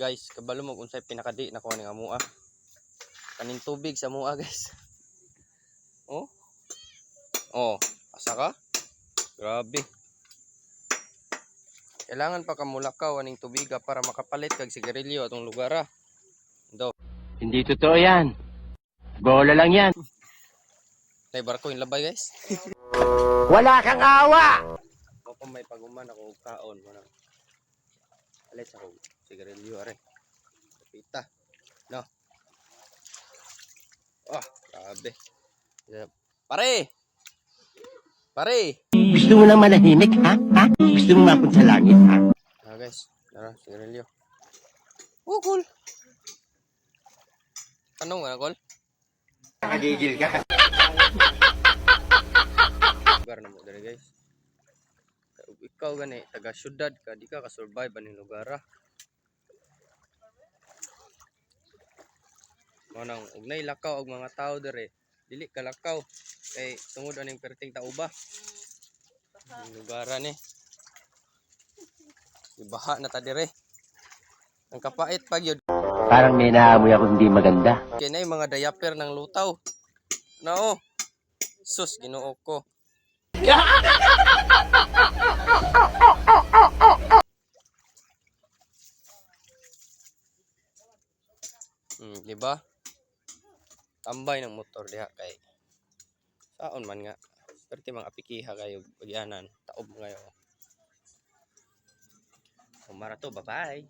Guys, kabalo mo unsay pinakadi na ko ning amua. Kaning tubig sa amua, guys. Oh. Oh, asa ka? Grabe. Kailangan pa kamulakaw aning tubiga para makapalit kag sigarilyo atong lugar. Do. Hindi totoo yan. Bola lang yan. Tay barko yung labay, guys. Wala kang awa! Ako pa may paguman ako og kaon mo na. Alis ako sigarilyo are. Pita. No. Oh, grabe. Pare. Pare. Gusto mo lang manahimik, ha? Ha? Gusto mo mapunta sa langit, ha? Ah, guys. Tara, sigarilyo. Oh, cool. Tanong nga, Col. Nakagigil ka. Lugar na mo dali, guys. Ikaw gani, taga syudad ka, di ka ka-survive aning lugar. Mo nang ugnay lakaw og mga tao dire. Dili ka lakaw kay tungod aning perting tauba. Ang lugar ni. Ibaha na ta dire. Ang kapait pag yun. Parang may naamoy ako hindi maganda. Kaya na yung mga diaper ng lutaw. Nao. Sus, ginoo ko. Diba? Tambay ng motor diha kay saon man nga. Perti mga apikiha kayo bagyanan. Taob ngayon. Kumara to, bye-bye.